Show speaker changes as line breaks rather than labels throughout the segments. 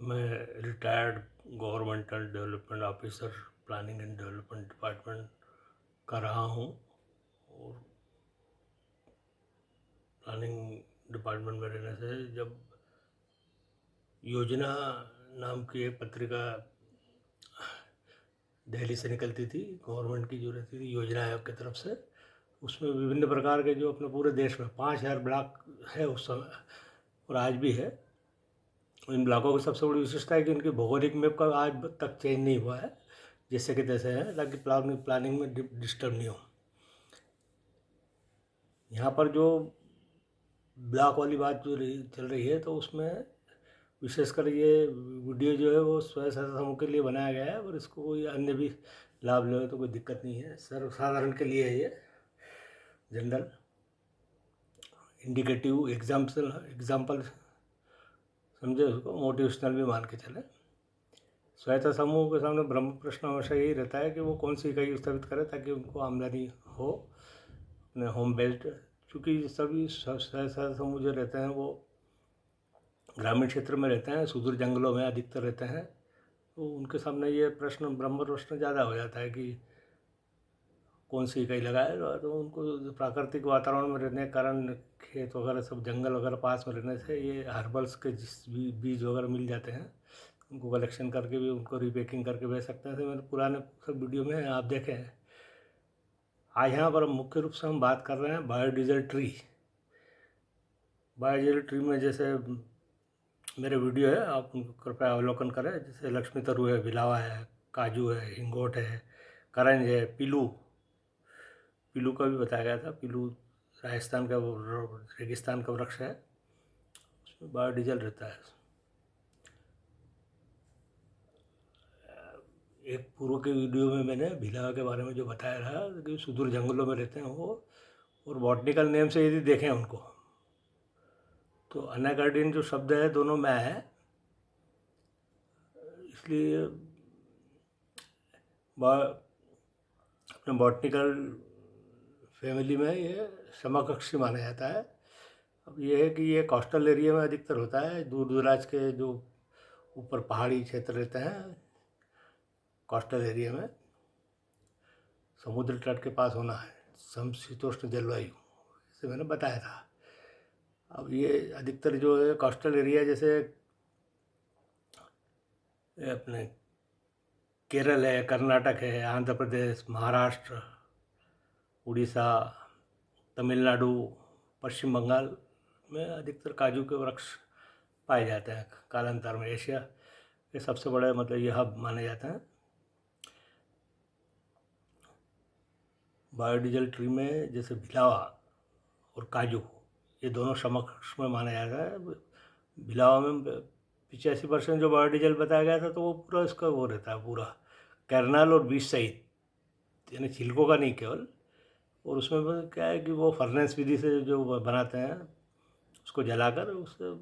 मैं retired governmental development officer planning and development department का रहा हूँ और प्लानिंग डिपार्टमेंट में रहने से जब योजना नाम की एक पत्रिका दिल्ली से निकलती थी, गवर्नमेंट की जो रहती थी योजना आयोग की तरफ से, उसमें विभिन्न प्रकार के जो अपने पूरे देश में 5,000 ब्लॉक है उस समय और आज भी है। इन ब्लॉकों की सबसे बड़ी विशेषता है कि उनकी भौगोलिक मैप का आज तक चेंज नहीं हुआ है, जैसे कि तैसे है, ताकि प्लानिंग में डिस्टर्ब नहीं हो। यहाँ पर जो ब्लॉक वाली बात जो चल रही है, तो उसमें विशेषकर ये वीडियो जो है वो स्वयं सहायता समूह के लिए बनाया गया है और इसको कोई अन्य भी लाभ ले तो कोई दिक्कत नहीं है। सर्वसाधारण के लिए है ये, जनरल इंडिकेटिव एग्जाम्पल समझे, उसको मोटिवेशनल भी मान के चले। सहायता समूह के सामने ब्रह्म प्रश्न हमेशा यही रहता है कि वो कौन सी इकाई स्थापित करें ताकि उनको आमदनी हो अपने होम बेस्ड, क्योंकि सभी सहायता समूह जो रहते हैं वो ग्रामीण क्षेत्र में रहते हैं, सुदूर जंगलों में अधिकतर रहते हैं, तो उनके सामने ये प्रश्न ब्रह्म प्रश्न ज़्यादा हो जाता है कि कौन सी इकाई लगाए। तो उनको प्राकृतिक वातावरण में रहने के कारण खेत वगैरह सब जंगल वगैरह पास में रहने से ये हर्बल्स के जिस भी बीज वगैरह मिल जाते हैं, उनको कलेक्शन करके भी उनको रिपैकिंग करके बेच सकते हैं। तो मैंने पुराने सब वीडियो में आप देखे हैं। आज यहाँ पर मुख्य रूप से हम बात कर रहे हैं बायोडीजल ट्री। बायोडीजल ट्री में जैसे मेरे वीडियो है, आप उनको कृपया अवलोकन करें। जैसे लक्ष्मी तरु है, भिलावा है, काजू है, हिंगोट है, करंज है, पीलू का भी बताया गया था। पीलू राजस्थान का रेगिस्तान का वृक्ष है, उसमें बायोडीजल रहता है। एक पूर्व के वीडियो में मैंने भिलावा के बारे में जो बताया था कि सुदूर जंगलों में रहते हैं वो, और बॉटनिकल नेम से यदि देखें उनको तो अनाकार्डियन जो शब्द है दोनों में है, इसलिए अपने बॉटनिकल फैमिली में ये समकक्षी माना जाता है। अब ये है कि ये कोस्टल एरिया में अधिकतर होता है, दूर दराज के जो ऊपर पहाड़ी क्षेत्र रहते हैं कोस्टल एरिया में, समुद्र तट के पास होना है, समशीतोष्ण जलवायु, जैसे मैंने बताया था। अब ये अधिकतर जो है कोस्टल एरिया, जैसे अपने केरल है, कर्नाटक है, आंध्र प्रदेश, महाराष्ट्र, उड़ीसा, तमिलनाडु, पश्चिम बंगाल में अधिकतर काजू के वृक्ष पाए जाते हैं। कालांतर में एशिया के सबसे बड़े मतलब ये हब माने जाते हैं। बायोडीजल ट्री में जैसे भिलावा और काजू ये दोनों समकक्ष में माना जाता है। भिलावा में 85% जो बायोडीजल बताया गया था, तो वो पूरा इसका वो रहता है, पूरा कर्नल और बीज सहित, यानी छिलकों का नहीं केवल। और उसमें क्या है कि वो फर्नेस विधि से जो बनाते हैं उसको जलाकर उससे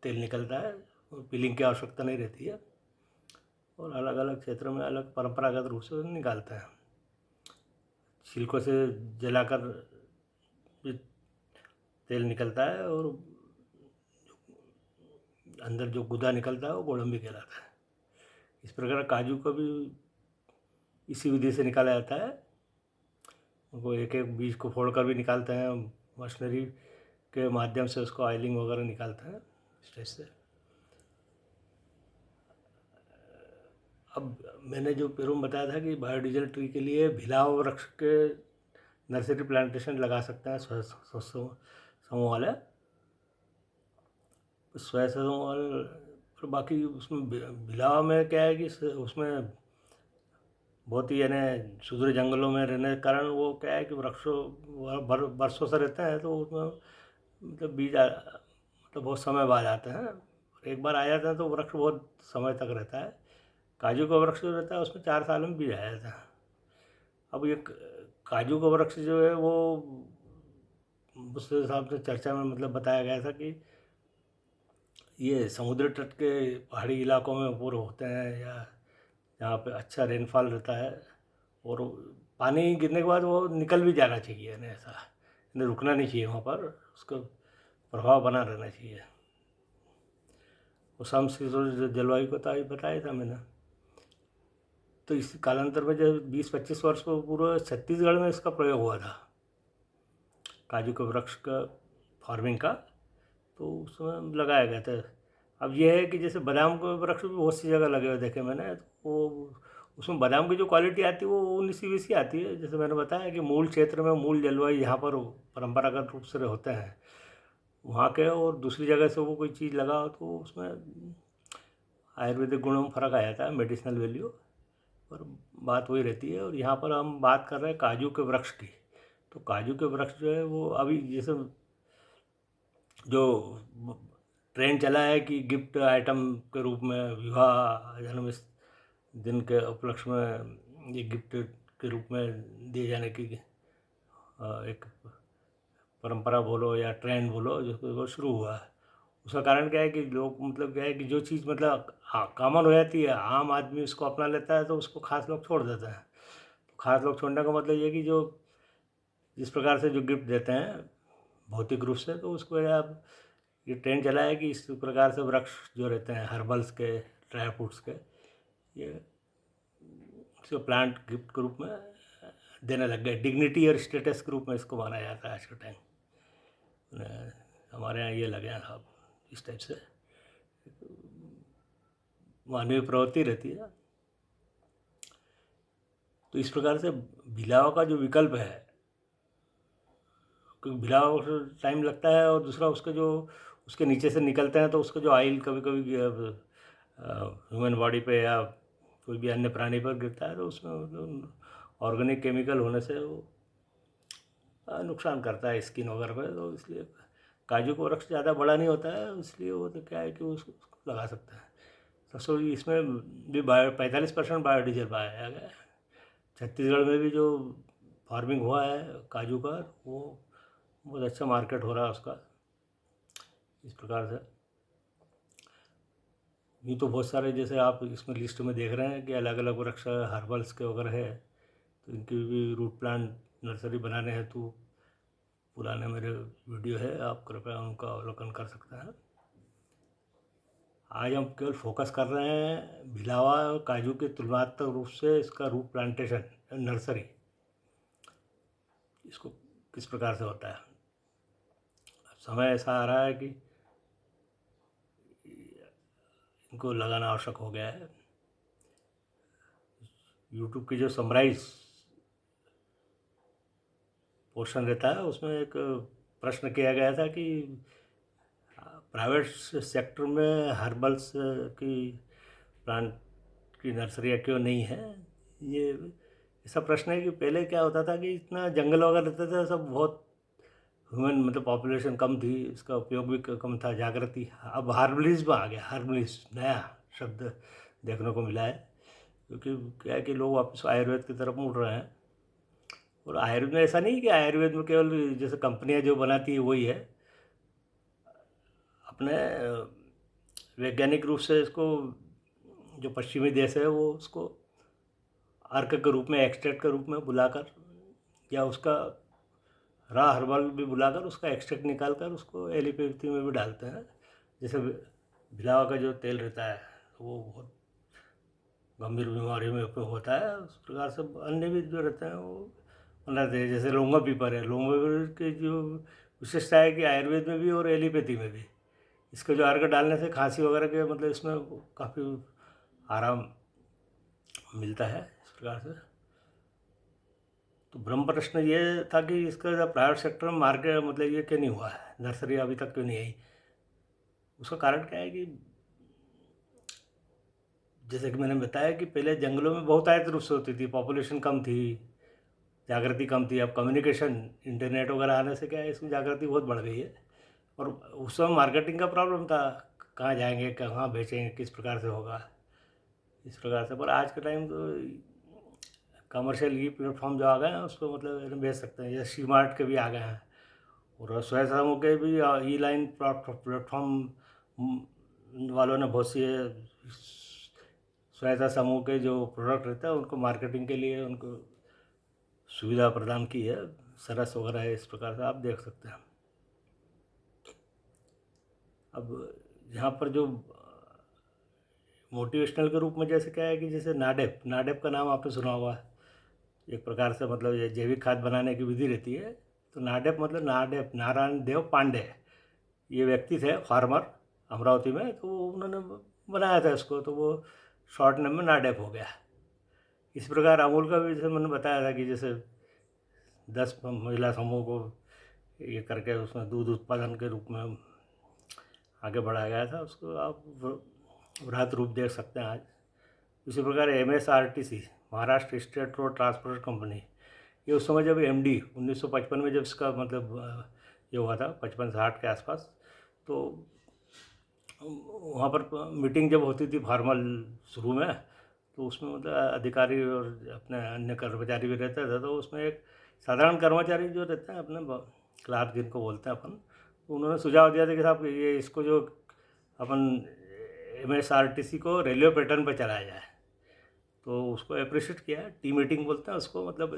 तेल निकलता है और पीलिंग की आवश्यकता नहीं रहती है, और अलग अलग क्षेत्रों में अलग परंपरागत रूप से निकालते हैं। छिलकों से जलाकर भी तेल निकलता है और अंदर जो गुदा निकलता है वो गोडम्बी कहलाता है। इस प्रकार काजू को भी इसी विधि से निकाला जाता है। उनको एक एक बीज को फोड़कर भी निकालते हैं, मशीनरी के माध्यम से उसको ऑयलिंग वगैरह निकालते हैं स्टेज से। अब मैंने जो पेरू में बताया था कि बायोडीजल ट्री के लिए भिलाव वृक्ष के नर्सरी प्लांटेशन लगा सकते हैं समूह वाले, स्वयं समूह वाले। फिर बाकी उसमें भिलावा में क्या है कि उसमें बहुत ही यानी सुदूर जंगलों में रहने के कारण वो क्या है कि वृक्षों बरसों से रहते हैं, तो उसमें मतलब मतलब बहुत समय बाद आते हैं। एक बार आ जाते हैं तो वृक्ष बहुत समय तक रहता है। काजू का वृक्ष जो रहता है उसमें 4 साल में बीज आ जाता है। अब ये काजू का वृक्ष जो है वो उस हिसाब से चर्चा में मतलब बताया गया था कि ये समुद्र तट के पहाड़ी इलाकों में पूरे होते हैं, या जहाँ पे अच्छा रेनफॉल रहता है और पानी गिरने के बाद वो निकल भी जाना चाहिए, यानी ऐसा यानी रुकना नहीं चाहिए वहाँ पर, उसका प्रभाव बना रहना चाहिए। वो समशीतोष्ण जलवायु को तो अभी बताया था मैंने। तो इस कालांतर में जब 20-25 वर्ष को पूरा छत्तीसगढ़ में इसका प्रयोग हुआ था, काजू के वृक्ष का फार्मिंग का, तो उसमें लगाया गया था। अब ये है कि जैसे बादाम के वृक्ष भी बहुत सी जगह लगे हुए देखे मैंने, तो वो उसमें बादाम की जो क्वालिटी आती है वो 19-20 की आती है। जैसे मैंने बताया कि मूल क्षेत्र में, मूल जलवायु यहाँ पर परंपरागत रूप से होते हैं वहाँ के, और दूसरी जगह से वो कोई चीज़ लगा हो तो उसमें आयुर्वेदिक गुणों में फ़र्क आ जाता है, मेडिसिनल वैल्यू, और बात वही रहती है। और यहाँ पर हम बात कर रहे हैं काजू के वृक्ष की। तो काजू के वृक्ष जो है वो अभी जैसे जो ट्रेंड चला है कि गिफ्ट आइटम के रूप में विवाह जन्म दिन के उपलक्ष्य में ये गिफ्ट के रूप में दिए जाने की एक परंपरा बोलो या ट्रेंड बोलो जो वो शुरू हुआ है। उसका कारण क्या है कि लोग मतलब क्या है कि जो चीज़ मतलब कॉमन हो जाती है, आम आदमी उसको अपना लेता है, तो उसको खास लोग छोड़ देते हैं। तो खास लोग छोड़ने का मतलब ये कि जो जिस प्रकार से जो गिफ्ट देते हैं भौतिक रूप से, तो उसको आप ये ट्रेंड चला है कि इस प्रकार से वृक्ष जो रहते हैं हर्बल्स के, ड्राई फ्रूट्स के, ये इसको प्लांट गिफ्ट के रूप में देने लग गए। डिग्निटी और स्टेटस के रूप में इसको माना जाता है आज के टाइम। हमारे यहाँ ये लगे हैं साहब, इस टाइप से मानवीय प्रवृत्ति रहती है। तो इस प्रकार से भिलावा का जो विकल्प है, क्योंकि भिलावा को टाइम लगता है, और दूसरा उसके जो उसके नीचे से निकलते हैं तो उसका जो ऑयल कभी कभी ह्यूमन बॉडी पे या कोई भी अन्य प्राणी पर गिरता है, तो उसमें मतलब ऑर्गेनिक केमिकल होने से वो नुकसान करता है स्किन वगैरह पे। तो इसलिए काजू का वृक्ष ज़्यादा बड़ा नहीं होता है, इसलिए वो तो क्या है कि उसको लगा सकते हैं। तो इसमें भी 45% बायोडीजल पाया गया है। छत्तीसगढ़ में भी जो फार्मिंग हुआ है काजू का, वो बहुत अच्छा मार्केट हो रहा है उसका। इस प्रकार से यूँ तो बहुत सारे, जैसे आप इसमें लिस्ट में देख रहे हैं कि अलग अलग वृक्ष हर्बल्स के वगैरह है, तो इनकी भी रूट प्लांट नर्सरी बनाने हेतु पुराने मेरे वीडियो है, आप कृपया उनका अवलोकन कर सकते हैं। आज हम केवल फोकस कर रहे हैं भिलावा और काजू के तुलनात्मक रूप से इसका रूट प्लांटेशन नर्सरी, इसको किस प्रकार से होता है। अब समय ऐसा आ रहा है कि इनको लगाना आवश्यक हो गया है। यूट्यूब की जो समराइज पोर्शन रहता है उसमें एक प्रश्न किया गया था कि प्राइवेट सेक्टर में हर्बल्स की प्लांट की नर्सरियाँ क्यों नहीं है। ये ऐसा प्रश्न है कि पहले क्या होता था कि इतना जंगल वगैरह रहते थे, सब बहुत ह्यूमन मतलब पॉपुलेशन कम थी, इसका उपयोग भी कम था, जागृति। अब हार्बलिज्म आ गया, हार्बलिज्म नया शब्द देखने को मिला है, क्योंकि क्या है कि लोग वापस आयुर्वेद की तरफ मुड़ रहे हैं। और आयुर्वेद में ऐसा नहीं कि आयुर्वेद में केवल जैसे कंपनियां जो बनाती है वही है, अपने वैज्ञानिक रूप से इसको जो पश्चिमी देश है वो उसको अर्क के रूप में, एक्सट्रैक्ट के रूप में बुलाकर, या उसका रॉ हर्बल भी बुलाकर उसका एक्सट्रैक्ट निकाल कर उसको एलोपैथी में भी डालते हैं। जैसे भिलावा का जो तेल रहता है वो बहुत गंभीर बीमारी में उपयोग होता है, उस प्रकार से अन्य भी जो रहते हैं वो बनाते हैं। जैसे लौंगा पीपर है, लौंगा पीपर की जो विशेषता है कि आयुर्वेद में भी और एलोपैथी में भी इसका जो अर्क डालने से खांसी वगैरह के मतलब इसमें काफ़ी आराम मिलता है। इस प्रकार से तो ब्रह्म प्रश्न ये था कि इसका प्राइवेट सेक्टर में मार्केट मतलब ये क्यों नहीं हुआ है, नर्सरी अभी तक क्यों नहीं आई। उसका कारण क्या है कि जैसे कि मैंने बताया कि पहले जंगलों में बहुत आयत रूप से होती थी, पॉपुलेशन कम थी, जागृति कम थी। अब कम्युनिकेशन इंटरनेट वगैरह आने से क्या है इसमें जागृति बहुत बढ़ गई है। और उस समय मार्केटिंग का प्रॉब्लम था, कहाँ जाएंगे, कहाँ बेचेंगे, किस प्रकार से होगा, इस प्रकार से। पर आज के टाइम तो कमर्शियल ई प्लेटफॉर्म जो आ गए हैं उसको मतलब बेच सकते हैं, जैसे सी मार्ट के भी आ गए हैं, और स्वयं समूह के भी ई लाइन प्लेटफॉर्म वालों ने बहुत सी सहायता समूह के जो प्रोडक्ट रहते हैं उनको मार्केटिंग के लिए उनको सुविधा प्रदान की है, सरस वगैरह है, इस प्रकार से आप देख सकते हैं। अब यहाँ पर जो मोटिवेशनल के रूप में जैसे क्या है कि जैसे नाडेप, नाडेप का नाम आपने सुना होगा। एक प्रकार से मतलब ये जैविक खाद बनाने की विधि रहती है। तो नाडेप मतलब नाडेप नारायण देव पांडे, ये व्यक्ति थे फार्मर अमरावती में। तो उन्होंने बनाया था इसको, तो वो शॉर्ट नेम में नाडेप हो गया। इस प्रकार अमूल का भी जैसे मैंने बताया था कि जैसे 10 महिला समूह को ये करके उसमें दूध उत्पादन के रूप में आगे बढ़ाया गया था, उसको आप वृहद रूप देख सकते हैं आज। इसी प्रकार MSRTC, Maharashtra state road transport company, ये उस समय जब MD 1955 में जब इसका मतलब ये हुआ था 55-60 के आसपास, तो वहाँ पर मीटिंग जब होती थी फॉर्मल शुरू में, तो उसमें मतलब अधिकारी और अपने अन्य कर्मचारी भी रहते थे। तो उसमें एक साधारण कर्मचारी जो रहते हैं अपने क्लार्क जिनको बोलते हैं अपन, तो उन्होंने सुझाव दिया था कि साहब ये इसको जो अपन MSRTC को रेलवे पैटर्न पर चलाया जाए। तो उसको अप्रिशिएट किया। टी मीटिंग बोलते हैं उसको, मतलब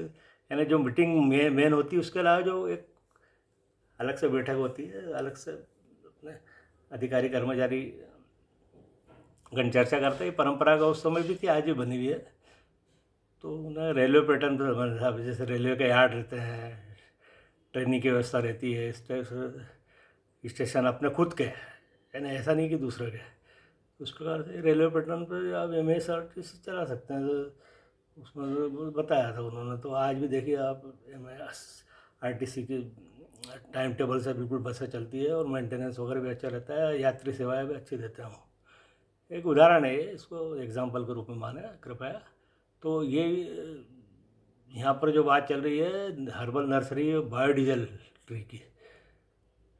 यानी जो मीटिंग मेन होती है उसके अलावा जो एक अलग से बैठक होती है, अलग से अपने अधिकारी कर्मचारी गण चर्चा करते हैं। परंपरा का उस समय भी थी, आज भी बनी हुई है। तो उन्हें रेलवे पैटर्न पर बना था, जैसे रेलवे के यार्ड रहते हैं, ट्रेनिंग की व्यवस्था रहती है, स्टेशन अपने खुद के, यानी ऐसा नहीं कि दूसरे के। उस प्रकार से रेलवे पैटर्न पर आप MSRTC चला सकते हैं। तो उसमें बताया था उन्होंने। तो आज भी देखिए आप MSRTC की टाइम टेबल से बिल्कुल बसें चलती है और मेंटेनेंस वगैरह भी अच्छा रहता है, यात्री सेवाएं भी अच्छी देते हैं। एक उदाहरण है ये, इसको एग्जाम्पल के रूप में माने कृपया। तो ये यहाँ पर जो बात चल रही है हर्बल नर्सरी बायोडीजल ट्री की,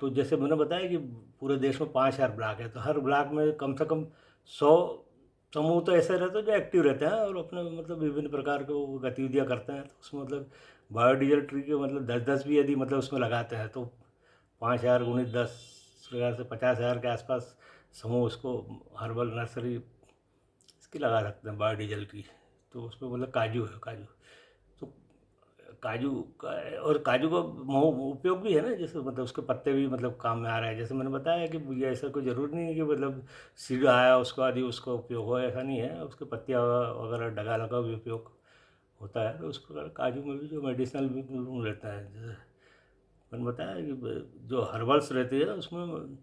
तो जैसे मैंने बताया कि पूरे देश में 5000 ब्लॉक है, तो हर ब्लॉक में कम से कम 100 समूह तो ऐसे रहते हैं जो एक्टिव रहते हैं और अपने मतलब विभिन्न प्रकार के वो गतिविधियाँ करते हैं। तो उसमें मतलब बायोडीजल ट्री के मतलब 10-10 भी यदि मतलब उसमें लगाते हैं तो 5000 गुणित 10 प्रकार से 50,000 के आसपास समूह उसको हर्बल नर्सरी इसकी लगा सकते हैं बायोडीजल की। तो उसमें मतलब काजू है, काजू तो काजू का, और काजू का उपयोग भी है ना, जैसे मतलब उसके पत्ते भी मतलब काम में आ रहा है। जैसे मैंने बताया कि ये ऐसा कोई ज़रूरी नहीं है कि मतलब सीड आया उसको आदि उसका उपयोग हो, ऐसा नहीं है। उसके पत्तियाँ वगैरह डगा लगा भी उपयोग होता है। तो उस प्रकार काजू में भी जो मेडिसिनल भी गुण रहता है, जैसे मैंने बताया कि जो हर्बल्स रहती है उसमें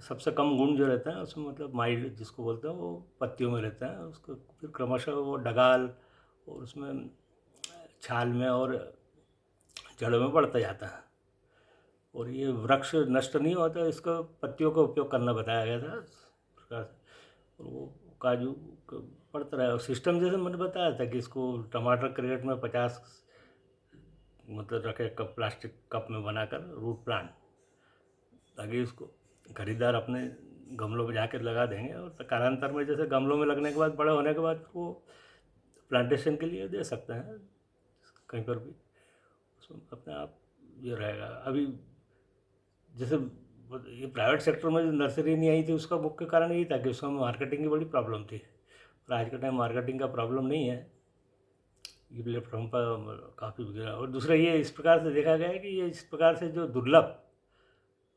सबसे कम गुण जो रहता है उसमें मतलब माइल्ड जिसको बोलते हैं वो पत्तियों में रहता है। उसको फिर क्रमशः वो डगाल और उसमें छाल में और जड़ों में बढ़ता जाता है। और ये वृक्ष नष्ट नहीं होता, इसका पत्तियों का उपयोग करना बताया गया था इस प्रकार से। और वो काजू पड़ता रहा। और सिस्टम जैसे मैंने बताया था कि इसको टमाटर क्रेट में 50 मतलब रखे कप, प्लास्टिक कप में बनाकर रूट प्लांट, ताकि उसको खरीदार अपने गमलों में जाकर लगा देंगे। और कालांतर में जैसे गमलों में लगने के बाद बड़े होने के बाद वो प्लांटेशन के लिए दे सकते हैं कहीं पर भी, उसमें अपने आप ये रहेगा। अभी जैसे ये प्राइवेट सेक्टर में जो नर्सरी नहीं आई थी उसका मुख्य कारण यही था कि उसमें मार्केटिंग की बड़ी प्रॉब्लम थी। और आज के टाइम मार्केटिंग का प्रॉब्लम नहीं है, ये प्लेटफॉर्म पर काफ़ी बिगड़ा। और दूसरा ये इस प्रकार से देखा गया है कि ये इस प्रकार से जो दुर्लभ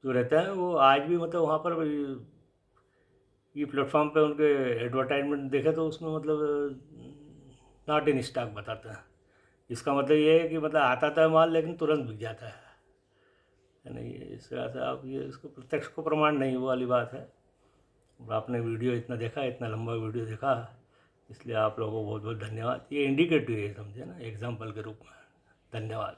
जो रहता है वो आज भी मतलब वहाँ पर ये प्लेटफॉर्म पे उनके एडवर्टाइजमेंट देखे तो उसमें मतलब नॉट इन स्टॉक बताता है। इसका मतलब ये है कि मतलब आता तो है माल लेकिन तुरंत बिक जाता है ना। ये इस तरह से आप ये इसको प्रत्यक्ष को प्रमाण नहीं वो वाली बात है। और आपने वीडियो इतना देखा, इतना लंबा वीडियो देखा, इसलिए आप लोगों को बहुत बहुत धन्यवाद। ये इंडिकेटिव है, समझे ना, एग्जाम्पल के रूप में। धन्यवाद।